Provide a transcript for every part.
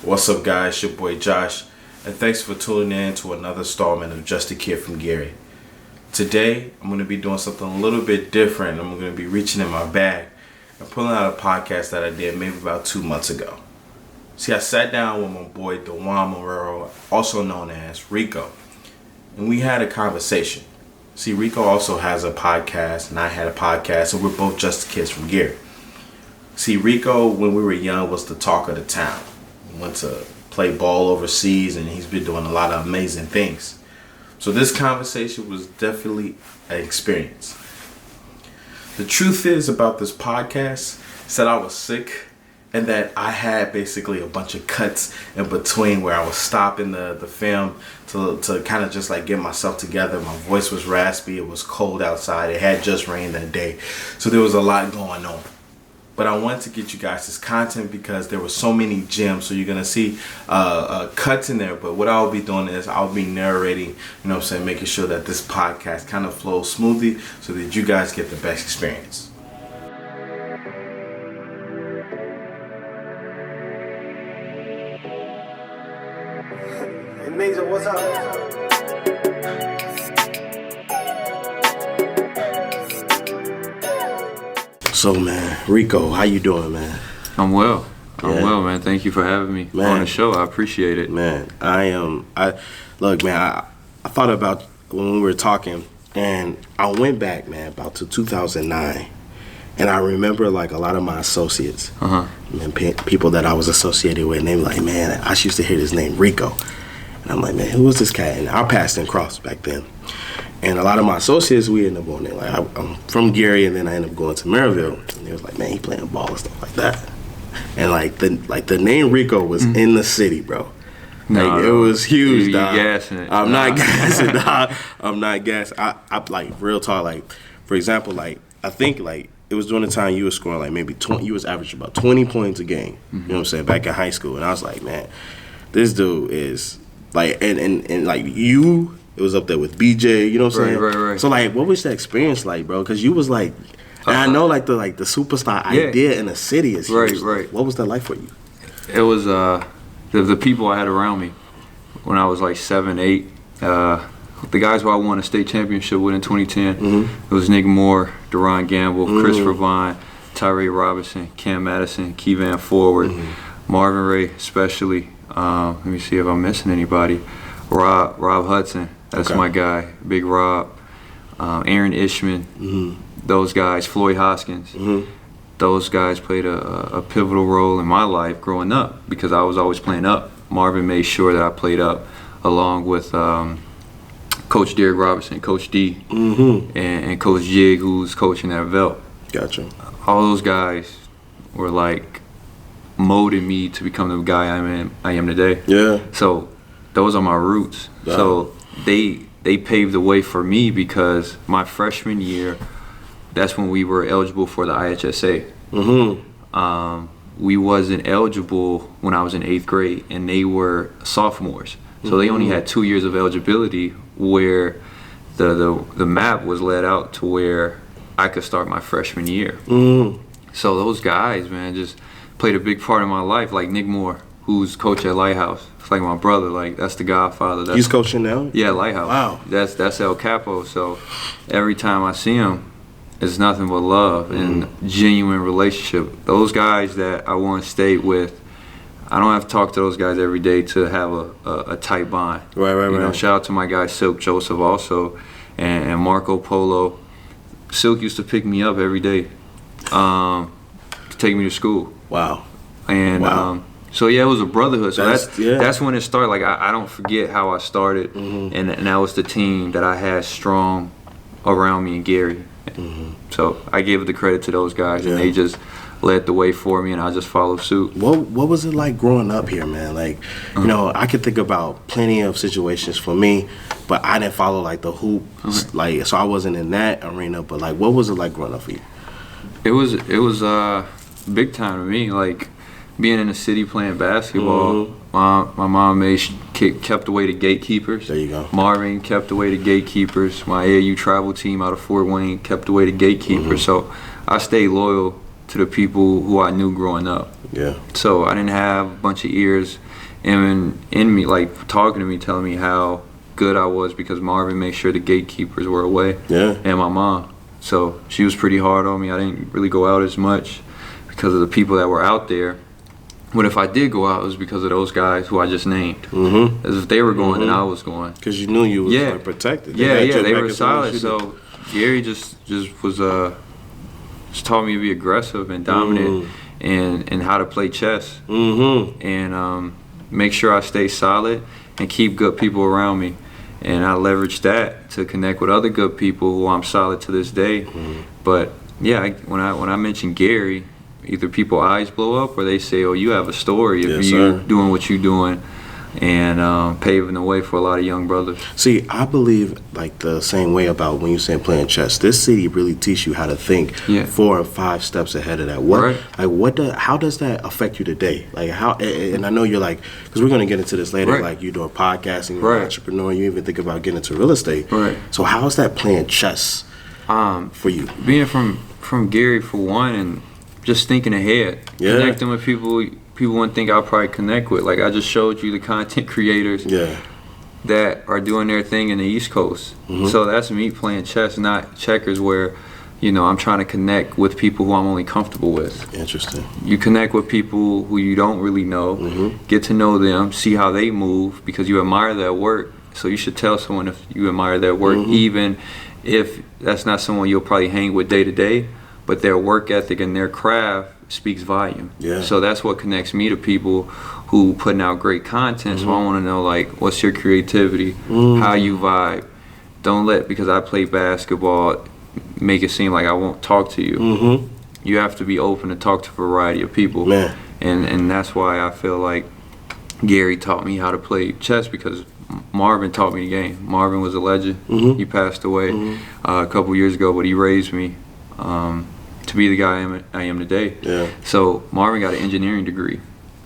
What's up, guys? It's your boy Josh, and thanks for tuning in to another installment of Just a Kid from Gary. Today, I'm going to be doing something a little bit different. I'm going to be reaching in my bag and pulling out a podcast that I did maybe about 2 months ago. See, I sat down with my boy DeJaun Marrero, also known as Rico, and we had a conversation. See, Rico also has a podcast, and I had a podcast, and we're both Just Kids from Gary. See, Rico, when we were young, was the talk of the town. He went to play ball overseas, and he's been doing a lot of amazing things. So this conversation was definitely an experience. The truth is about this podcast is that I was sick, and that I had basically a bunch of cuts in between where I was stopping the film to kind of just like get myself together. My voice was raspy. It was cold outside. It had just rained that day. So there was a lot going on. But I wanted to get you guys this content because there were so many gems. So you're going to see cuts in there. But what I'll be doing is I'll be narrating, making sure that this podcast kind of flows smoothly so that you guys get the best experience. Amazing, what's up? So, man, Rico, how you doing, man? I'm well, man. Thank you for having me on the show. I appreciate it. Man, I thought about when we were talking, and I went back, man, about to 2009, and I remember like a lot of my associates, and people that I was associated with, and they were like, man, I used to hear this name, Rico. And I'm like, man, who was this cat? And our paths didn't cross back then. And a lot of my associates, we ended up going there. Like, I'm from Gary, and then I ended up going to Maryville. And they was like, man, he playing ball and stuff like that. And the name Rico was in the city, bro. It was huge, dog. You gassing it. I'm not gassing, dog. I'm not gassing. I like real talk. Like, for example, like I think like it was during the time you were scoring like maybe 20. You was averaging about 20 points a game. You know what I'm saying? Back in high school, and I was like, man, this dude is like, and like you. It was up there with BJ, you know what I'm saying? Right. So like, what was that experience like, bro? Because you was like, and I know like the superstar idea in the city is huge. Right. What was that like for you? It was the people I had around me when I was like 7, 8. The guys who I won a state championship with in 2010. It was Nick Moore, Deron Gamble, Christopher Vine, Tyree Robinson, Cam Madison, Keyvan Forward, Marvin Ray, especially. Let me see if I'm missing anybody. Rob Hudson. That's my guy, Big Rob, Aaron Ishman, those guys, Floyd Hoskins. Those guys played a pivotal role in my life growing up because I was always playing up. Marvin made sure that I played up along with Coach Derek Robinson, Coach D, and Coach Jig, who's coaching at Velt. Gotcha. All those guys were like molded me to become the guy I am today. Yeah. So those are my roots. Yeah. So they paved the way for me because my freshman year, that's when we were eligible for the IHSA. We wasn't eligible when I was in 8th grade, and they were sophomores. So they only had 2 years of eligibility where the map was laid out to where I could start my freshman year. So those guys, man, just played a big part in my life, like Nick Moore, who's coach at Lighthouse. It's like my brother, like that's the godfather. He's coaching now? Yeah, Lighthouse. Wow. That's El Capo. So every time I see him, it's nothing but love and genuine relationship. Those guys that I want to stay with, I don't have to talk to those guys every day to have a tight bond. Right. Shout out to my guy Silk Joseph also, and Marco Polo. Silk used to pick me up every day to take me to school. Wow. And so yeah, it was a brotherhood. So that's when it started. Like I don't forget how I started, and that was the team that I had strong around me in Gary. So I give the credit to those guys, and they just led the way for me, and I just followed suit. What was it like growing up here, man? Like, I could think about plenty of situations for me, but I didn't follow like the hoop, like so I wasn't in that arena. But like, what was it like growing up for you? It was big time to me. Like being in the city playing basketball. My mom kept away the gatekeepers. There you go. Marvin kept away the gatekeepers. My AAU travel team out of Fort Wayne kept away the gatekeepers. So I stayed loyal to the people who I knew growing up. Yeah. So I didn't have a bunch of ears in me, like talking to me, telling me how good I was, because Marvin made sure the gatekeepers were away. Yeah. And my mom. So she was pretty hard on me. I didn't really go out as much because of the people that were out there. But if I did go out, it was because of those guys who I just named. Mm-hmm. As if they were going, then I was going. Because you knew you was like protected. They were solid. So Gary just was just taught me to be aggressive and dominant, and how to play chess, and make sure I stay solid and keep good people around me. And I leveraged that to connect with other good people who I'm solid to this day. But yeah, when I mention Gary, either people eyes blow up or they say, "Oh, you have a story of you doing what you're doing," and paving the way for a lot of young brothers. See, I believe like the same way about when you say playing chess. This city really teach you how to think 4 or 5 steps ahead of that. How does that affect you today? Like how? And I know you're like, because we're gonna get into this later. Like you doing podcasting, you're an entrepreneur. You even think about getting into real estate. So how's that playing chess for you? Being from Gary for one, and just thinking ahead, connecting with people wouldn't think I'll probably connect with. Like I just showed you the content creators that are doing their thing in the East Coast. So that's me playing chess, not checkers, where I'm trying to connect with people who I'm only comfortable with. Interesting. You connect with people who you don't really know, get to know them, see how they move, because you admire their work. So you should tell someone if you admire their work, even if that's not someone you'll probably hang with day to day, but their work ethic and their craft speaks volume. So that's what connects me to people who putting out great content. So I want to know, like, what's your creativity, how you vibe. Don't let, because I play basketball, make it seem like I won't talk to you. You have to be open to talk to a variety of people. And that's why I feel like Gary taught me how to play chess, because Marvin taught me the game. Marvin was a legend. He passed away a couple years ago, but he raised me to be the guy I am today. So Marvin got an engineering degree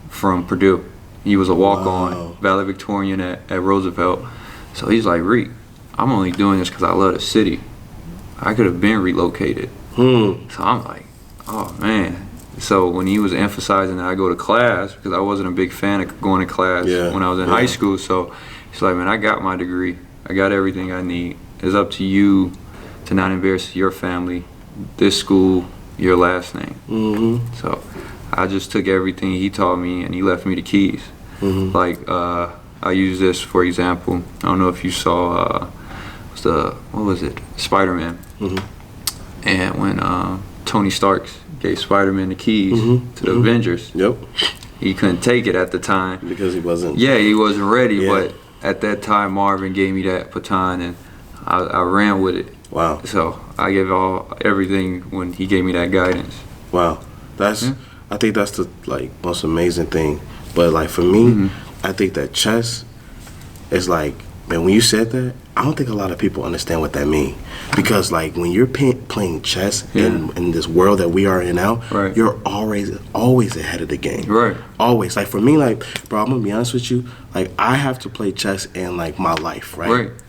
from Purdue. He was a walk-on, valedictorian at Roosevelt. So he's like, Reek, I'm only doing this because I love the city. I could have been relocated. So I'm like, oh man. So when he was emphasizing that I go to class, because I wasn't a big fan of going to class when I was in high school, so he's like, man, I got my degree. I got everything I need. It's up to you to not embarrass your family, this school, your last name. So I just took everything he taught me, and he left me the keys. Like I use this for example. I don't know if you saw what was it, Spider-Man, and when Tony Stark gave Spider-Man the keys to the Avengers, he couldn't take it at the time because he wasn't. He wasn't ready. But at that time, Marvin gave me that baton, and I ran with it. Wow. So I gave everything when he gave me that guidance. Wow. That's I think that's the most amazing thing. But like for me, I think that chess is like, man, when you said that, I don't think a lot of people understand what that means. Because like when you're playing chess in this world that we are in now, you're always ahead of the game. Always. Like for me, like, bro, I'm gonna be honest with you, like I have to play chess in like my life,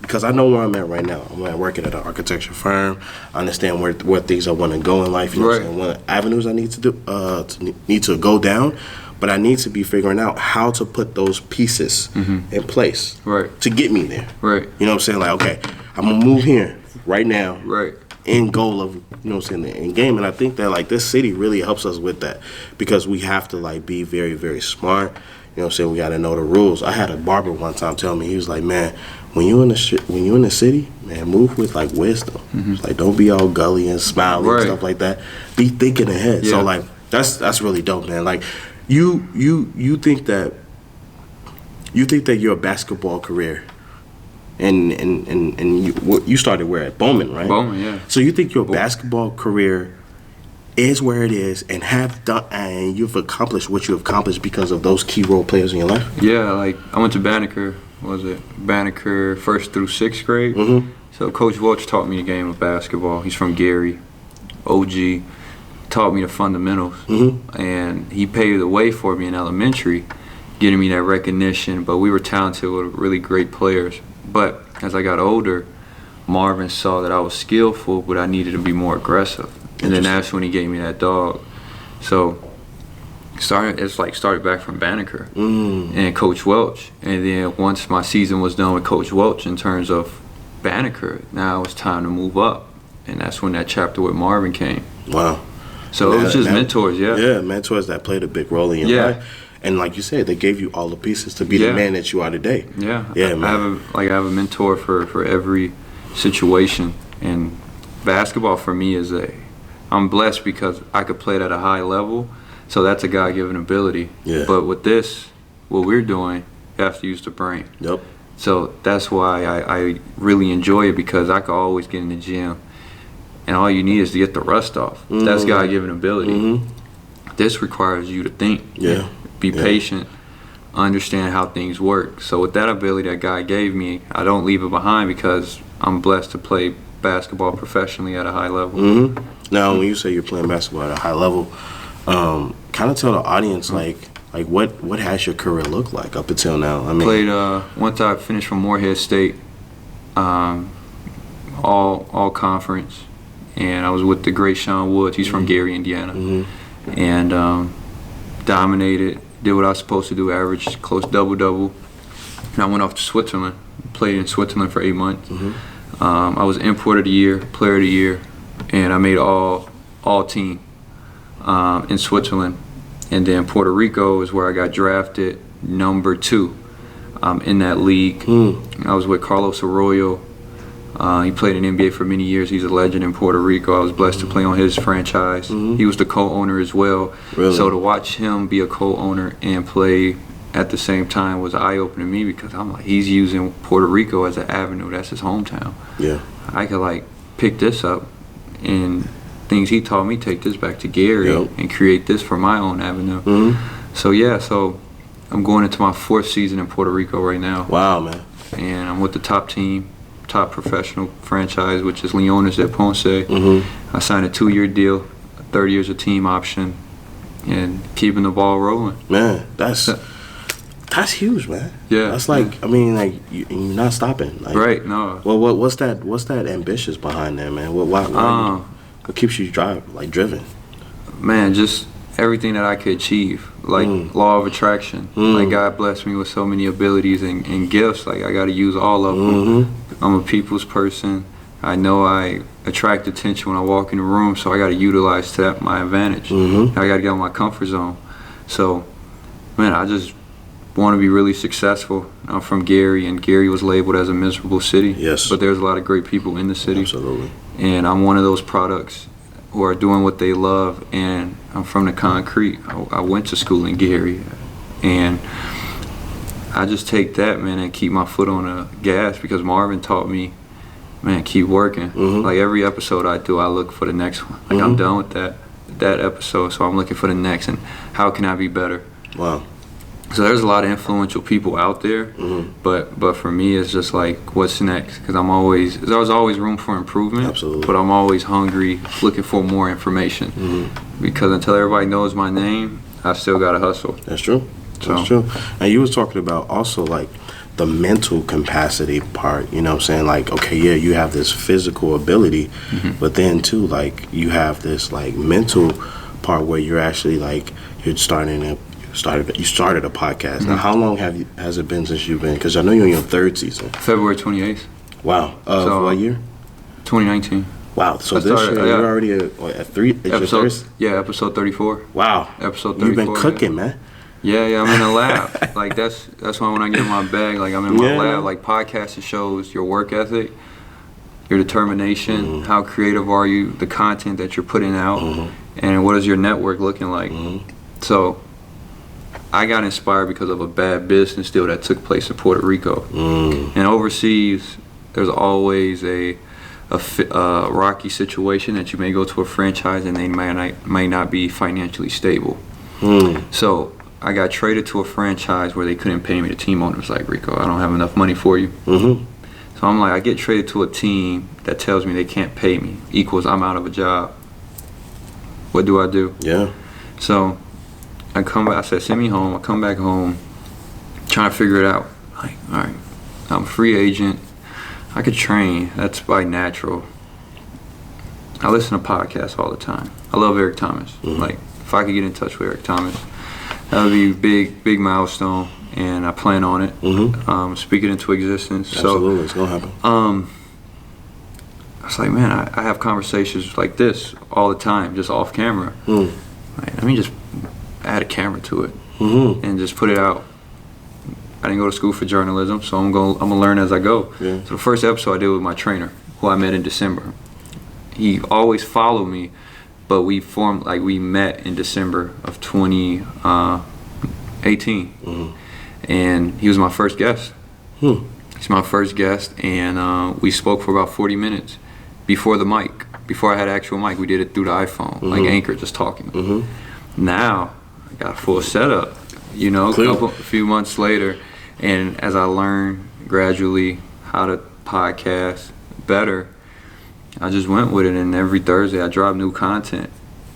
because I know where I'm at right now. I'm working at an architecture firm. I understand where things I want to go in life, you know what I'm saying? What avenues I need to do need to go down. But I need to be figuring out how to put those pieces in place to get me there. You know what I'm saying? Like, okay, I'm going to move here right now. End goal of, you know what I'm saying, the end game. And I think that, like, this city really helps us with that, because we have to, like, be very, very smart. You know what I'm saying? We got to know the rules. I had a barber one time tell me, he was like, man, when you in the city, man, move with, like, wisdom. Like, don't be all gully and smiley and stuff like that. Be thinking ahead. So, like, that's really dope, man. Like, You think that your basketball career and you started where at Bowman, right? Bowman, yeah. So you think your basketball career is where it is and you've accomplished what you have accomplished because of those key role players in your life? Yeah, like I went to Banneker, Banneker 1st through 6th grade. So Coach Welch taught me the game of basketball. He's from Gary, OG. Taught me the fundamentals, and he paved the way for me in elementary, getting me that recognition. But we were talented with really great players. But as I got older, Marvin saw that I was skillful, but I needed to be more aggressive. And then that's when he gave me that dog. So started back from Banneker and Coach Welch. And then once my season was done with Coach Welch in terms of Banneker, now it was time to move up. And that's when that chapter with Marvin came. Wow. So it was just mentors, Yeah, mentors that played a big role in your life. And like you said, they gave you all the pieces to be the man that you are today. Yeah, man. I have a mentor for every situation. And basketball for me I'm blessed because I could play it at a high level. So that's a God-given ability. Yeah. But with this, what we're doing, you have to use the brain. Yep. So that's why I really enjoy it, because I could always get in the gym and all you need is to get the rust off. That's God-given ability. This requires you to think. Yeah. Be patient, understand how things work. So with that ability that God gave me, I don't leave it behind because I'm blessed to play basketball professionally at a high level. Now, when you say you're playing basketball at a high level, kind of tell the audience like what has your career looked like up until now? I mean, played once I finished from Morehead State, all conference, and I was with the great Sean Woods. He's from Gary, Indiana, and dominated. Did what I was supposed to do, averaged close double-double. And I went off to Switzerland, played in Switzerland for 8 months. I was Importer of the Year, Player of the Year, and I made all team in Switzerland. And then Puerto Rico is where I got drafted number 2 in that league. I was with Carlos Arroyo. He played in NBA for many years. He's a legend in Puerto Rico. I was blessed to play on his franchise. He was the co-owner as well. Really? So to watch him be a co-owner and play at the same time was eye-opening to me, because I'm like, he's using Puerto Rico as an avenue. That's his hometown. Yeah. I could pick this up and things he taught me, take this back to Gary and create this for my own avenue. So I'm going into my 4th season in Puerto Rico right now. Wow, man. And I'm with the top team, top professional franchise, which is Leones de Ponce. I signed a 2-year deal, 30 years of team option, and keeping the ball rolling. Man, that's huge, man. Yeah. That's you're not stopping. Right, no. Well, what's that ambitious behind that, man? What keeps you driven? Man, just everything that I could achieve. Law of attraction. God blessed me with so many abilities and gifts. I got to use all of them. I'm a people's person. I know I attract attention when I walk in the room, so I got to utilize that my advantage. I got to get out of my comfort zone. So, man, I just want to be really successful. I'm from Gary, and Gary was labeled as a miserable city. Yes. But there's a lot of great people in the city. Absolutely. And I'm one of those products who are doing what they love, and I'm from the concrete. I went to school in Gary, and I just take that, man, and keep my foot on the gas, because Marvin taught me, man, keep working. Every episode I do, I look for the next one. I'm done with that episode, so I'm looking for the next, and how can I be better? Wow. So there's a lot of influential people out there, but for me, it's just what's next? Because there's always room for improvement. Absolutely. But I'm always hungry, looking for more information. Because until everybody knows my name, I still gotta hustle. That's true. That's true. And you was talking about also the mental capacity part. You know what I'm saying? Okay, yeah, you have this physical ability, but then too, you have this mental part where you're actually you're you started a podcast. Now, how long has it been since you've been? Because I know you're in your 3rd season. February 28th. Wow. What year? 2019. Wow. So this year you're already at 3. Episode 34. Wow. Episode 34. You've been cooking, man. Yeah, I'm in the lab. That's why when I get in my bag, I'm in my lab. Podcasting shows your work ethic, your determination, how creative are you, the content that you're putting out, and what is your network looking like. So I got inspired because of a bad business deal that took place in Puerto Rico. And overseas, there's always a rocky situation that you may go to a franchise and they might not be financially stable. So I got traded to a franchise where they couldn't pay me. The team owner was like, Rico, I don't have enough money for you. So I'm like, I get traded to a team that tells me they can't pay me, equals I'm out of a job. What do I do? Yeah. So I come back, I said, send me home. I come back home, trying to figure it out. All right, I'm a free agent. I could train. That's by natural. I listen to podcasts all the time. I love Eric Thomas. if I could get in touch with Eric Thomas, that would be a big milestone, and I plan on it. Speak it into existence. Absolutely, it's gonna happen. I was like, man, I have conversations like this all the time, just off camera. Like, let me just add a camera to it and just put it out. I didn't go to school for journalism, so I'm gonna learn as I go. Yeah. So the first episode I did with my trainer, who I met in December. He always followed me, but we met in December of 2018, and he was my first guest. He's my first guest, and we spoke for about 40 minutes before the mic. Before I had an actual mic, we did it through the iPhone, like Anchor, just talking. Now I got a full setup, a few months later, and as I learn gradually how to podcast better, I just went with it, and every Thursday I drop new content.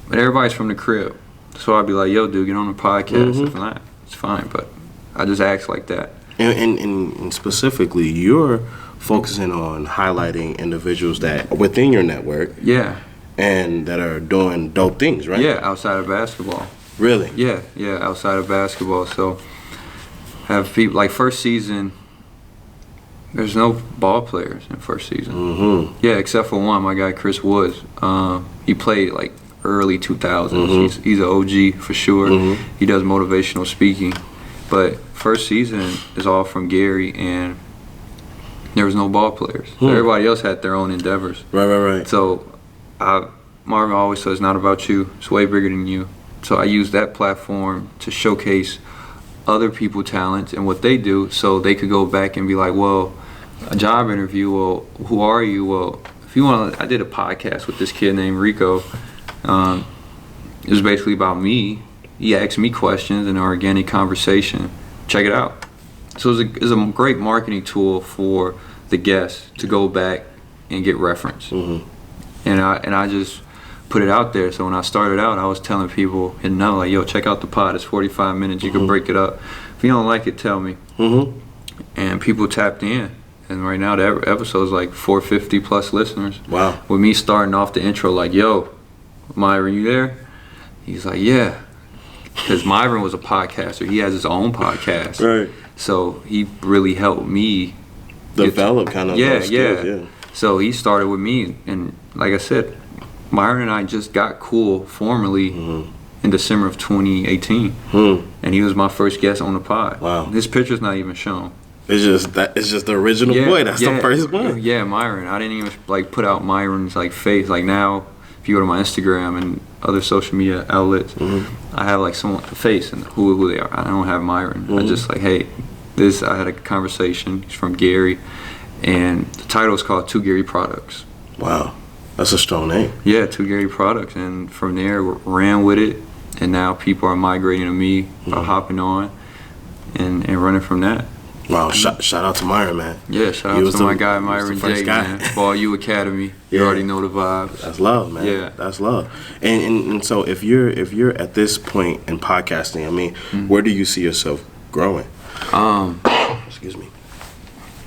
But everybody's from the crib, so I'd be like, yo, dude, get on the podcast. If not, it's fine, but I just act like that. And specifically, you're focusing on highlighting individuals that are within your network. Yeah. And that are doing dope things, right? Yeah, outside of basketball. Really? Yeah, outside of basketball. So have people, like first season, there's no ball players in first season. Yeah, except for one, my guy Chris Woods. He played like early 2000s. He's an OG for sure. He does motivational speaking. But first season is all from Gary, and there was no ball players. So everybody else had their own endeavors. Right. So Marvin always says, it's not about you. It's way bigger than you. So I use that platform to showcase other people's talents and what they do, so they could go back and be like, well, a job interview, well, who are you? Well, if you want to, I did a podcast with this kid named Rico. It was basically about me. He asked me questions in an organic conversation. Check it out. So it's a great marketing tool for the guests to go back and get reference. And I just put it out there. So when I started out, I was telling people, like, yo, check out the pod. It's 45 minutes. You can break it up. If you don't like it, tell me. And people tapped in. And right now, the episode's like 450 plus listeners. Wow. With me starting off the intro like, yo, Myron, you there? He's like, yeah. Because Myron was a podcaster. He has his own podcast. Right. So he really helped me develop kind of those skills. Yeah. So he started with me. And like I said, Myron and I just got cool formally in December of 2018. And he was my first guest on the pod. Wow. His picture's not even shown. It's just the original boy. That's the first one. Yeah, Myron. I didn't even like put out Myron's like face. Like now, if you go to my Instagram and other social media outlets, I have like someone's face and who they are. I don't have Myron. I just like, hey, I had a conversation. He's from Gary, and the title is called Two Gary Products. Wow, that's a strong name. Yeah, Two Gary Products, and from there ran with it, and now people are migrating to me, are hopping on, and running from that. Wow, shout out to Myron, man. Yeah, shout out to my guy Myron J, man. Ball U Academy. You already know the vibes. That's love, man. Yeah. That's love. And so if you're at this point in podcasting, I mean, where do you see yourself growing? Excuse me.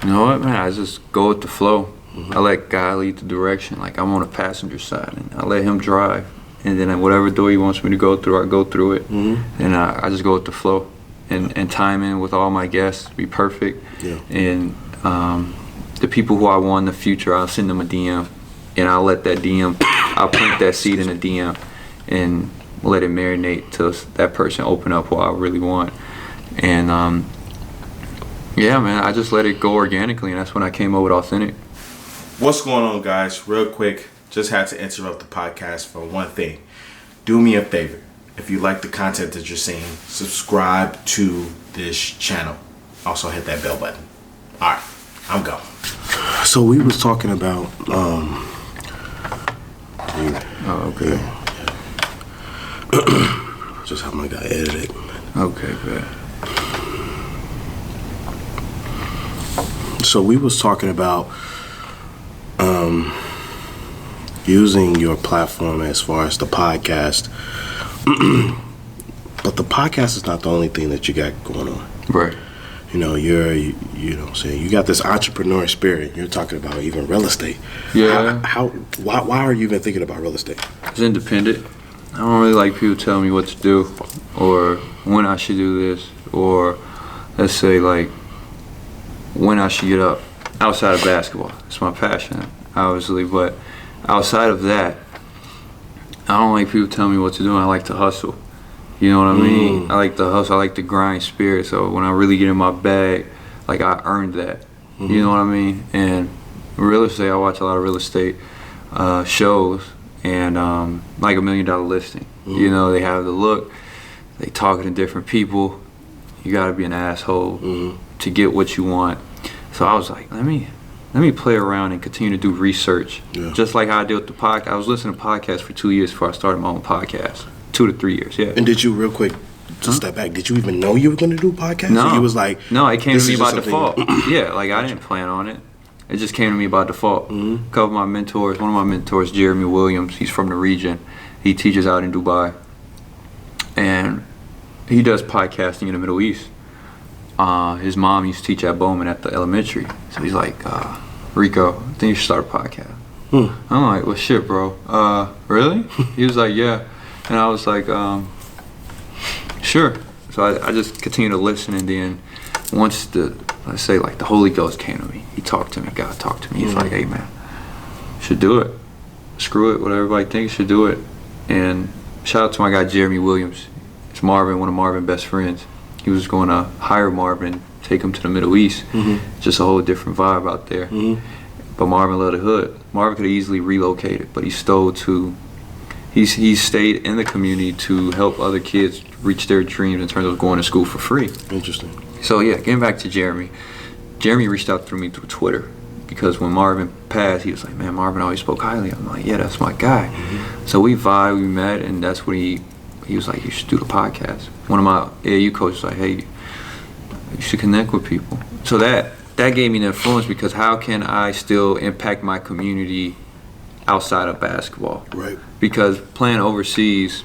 You know what, man? I just go with the flow. I let God lead the direction. Like I'm on the passenger side, and I let him drive. And then whatever door he wants me to go through, I go through it. And I just go with the flow. And time in with all my guests, be perfect. Yeah. And the people who I want in the future, I'll send them a DM, and I'll let that DM, I'll plant that seed in a DM, and let it marinate till that person open up what I really want. And yeah, man, I just let it go organically, and that's when I came up with Authentic. What's going on, guys? Real quick, just had to interrupt the podcast for one thing. Do me a favor. If you like the content that you're seeing, subscribe to this channel. Also hit that bell button. All right, I'm going. So we was talking about okay. Just how my guy edited. Okay, good. So we was talking about using your platform as far as the podcast. But the podcast is not the only thing that you got going on. Right. You know, you know what I'm saying, you got this entrepreneur spirit. You're talking about even real estate. Yeah. Why are you even thinking about real estate? It's independent. I don't really like people telling me what to do or when I should do this, or let's say like when I should get up outside of basketball. It's my passion, obviously, but outside of that, I don't like people telling me what to do. I like to hustle. You know what I mean? I like the hustle. I like the grind spirit. So when I really get in my bag, like I earned that. You know what I mean? And real estate, I watch a lot of real estate shows, and like $1 Million Listing. You know, they have the look, they talking to different people. You got to be an asshole to get what you want. So I was like, let me play around and continue to do research. Yeah. Just like how I did with the podcast. I was listening to podcasts for 2 years before I started my own podcast. 2 to 3 years, yeah. And did you, real quick, to step back, did you even know you were going to do podcasts? No. Or you was like, no, it came to me by default. Yeah, like I didn't plan on it. It just came to me by default. A couple of my mentors, one of my mentors, Jeremy Williams, he's from the region. He teaches out in Dubai. And he does podcasting in the Middle East. His mom used to teach at Bowman at the elementary. So he's like, Rico, I think you should start a podcast. I'm like, well, shit, bro. Really? He was like, yeah. And I was like, sure. So I just continued to listen, and then once let's say like the Holy Ghost came to me, he talked to me, God talked to me. He's like, hey man, you should do it. Screw it, what everybody thinks, should do it. And shout out to my guy Jeremy Williams. It's Marvin, one of Marvin's best friends. He was going to hire Marvin, take him to the Middle East. Just a whole different vibe out there. But Marvin loved the hood. Marvin could have easily relocated, but he stayed in the community to help other kids reach their dreams in terms of going to school for free. Interesting. So yeah, getting back to Jeremy. Jeremy reached out through me through Twitter, because when Marvin passed, he was like, man, Marvin always spoke highly. I'm like, yeah, that's my guy. So we vibed, we met, and that's when he was like, you should do the podcast. One of my AAU coaches was like, hey, you should connect with people. So that gave me the influence, because how can I still impact my community outside of basketball? Right. Because playing overseas,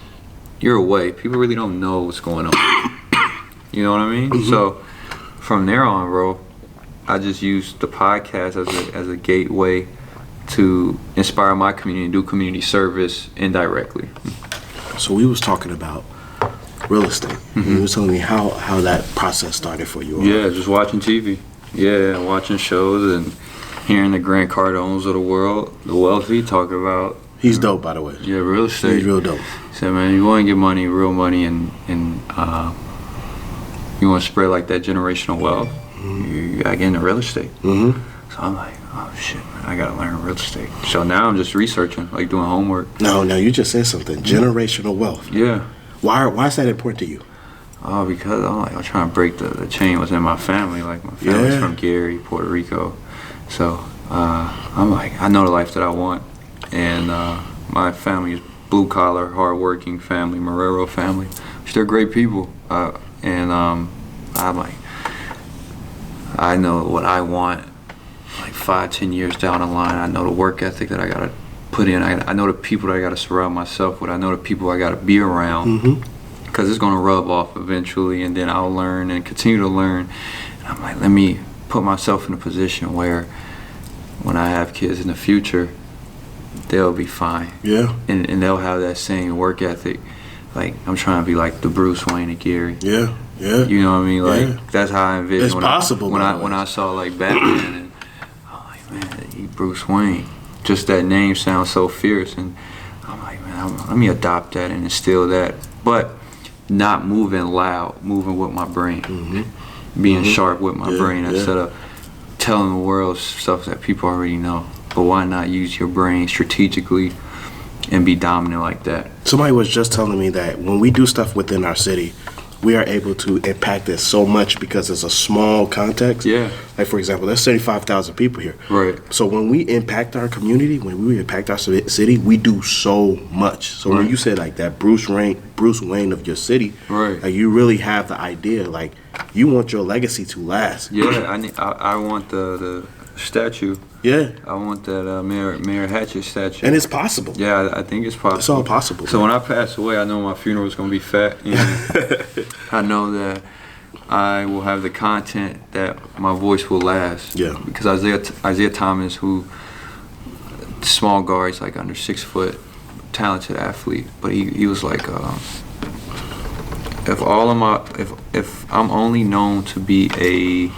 you're away. People really don't know what's going on. You know what I mean? So from there on, bro, I just used the podcast as a gateway to inspire my community and do community service indirectly. So we was talking about real estate. You were telling me how that process started for you. Yeah, just watching TV. Yeah, watching shows and hearing the Grant Cardones of the world, the wealthy, talk about. He's dope, by the way. Yeah, real estate. He's real dope. He said, man, you want to get money, real money, and you want to spread like that generational wealth, you got to get into real estate. So I'm like, oh shit, man, I got to learn real estate. So now I'm just researching, like doing homework. No, you just said something. Generational wealth. Yeah. Why is that important to you? Oh, because I'm trying to break the chain within my family. Like, my family's from Gary, Puerto Rico. So I'm like, I know the life that I want. And my family is blue collar, hardworking family, Marrero family. They're great people. And I'm like, I know what I want, like 5-10 years down the line. I know the work ethic that I gotta put in. I know the people that I gotta surround myself with. I know the people I gotta be around, because it's gonna rub off eventually, and then I'll learn and continue to learn. And I'm like, let me put myself in a position where when I have kids in the future, they'll be fine. Yeah. And they'll have that same work ethic. Like, I'm trying to be like the Bruce Wayne of Gary. Yeah. You know what I mean? Like, that's how I envision. It's possible. When I saw like Batman, and I'm like, man, he Bruce Wayne. Just that name sounds so fierce, and I'm like, man, let me adopt that and instill that, but not moving loud, moving with my brain, being sharp with my brain instead of telling the world stuff that people already know. But why not use your brain strategically and be dominant like that? Somebody was just telling me that when we do stuff within our city, we are able to impact it so much because it's a small context. Yeah. Like, for example, there's 35,000 people here. Right. So when we impact our community, when we impact our city, we do so much. So when you said like that Bruce Wayne of your city, like, you really have the idea, like, you want your legacy to last. Yeah, I want the statue. Yeah. I want that Mayor Hatchett statue. And it's possible. Yeah, I think it's possible. It's all possible. So when I pass away, I know my funeral is going to be fat. You know? I know that I will have the content that my voice will last. Yeah. Because Isaiah Thomas, who small guards, like under 6 foot, talented athlete, but he was like, if I'm only known to be an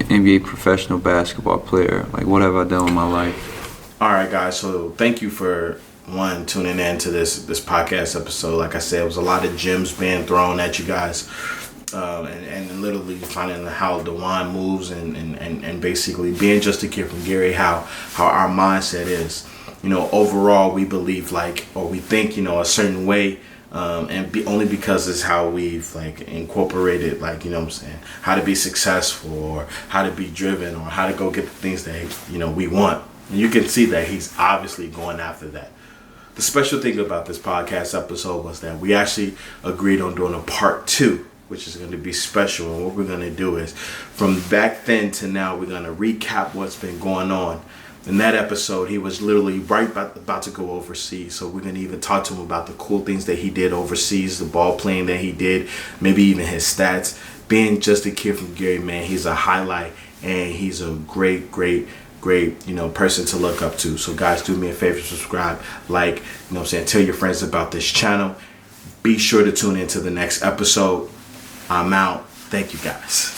NBA professional basketball player, like what have I done with my life? All right, guys. So thank you for tuning in to this podcast episode. Like I said, it was a lot of gems being thrown at you guys, and literally finding how DeJuan moves and basically being just a kid from Gary. How our mindset is. Overall, we believe we think a certain way. Only because it's how we've incorporated what I'm saying, how to be successful or how to be driven or how to go get the things that we want. And you can see that he's obviously going after that. The special thing about this podcast episode was that we actually agreed on doing a part 2, which is going to be special. And what we're going to do is from back then to now, we're going to recap what's been going on. In that episode, he was literally about to go overseas. So we're going to even talk to him about the cool things that he did overseas, the ball playing that he did, maybe even his stats. Being just a kid from Gary, man, he's a highlight and he's a great person to look up to. So guys, do me a favor, subscribe, tell your friends about this channel. Be sure to tune into the next episode. I'm out. Thank you guys.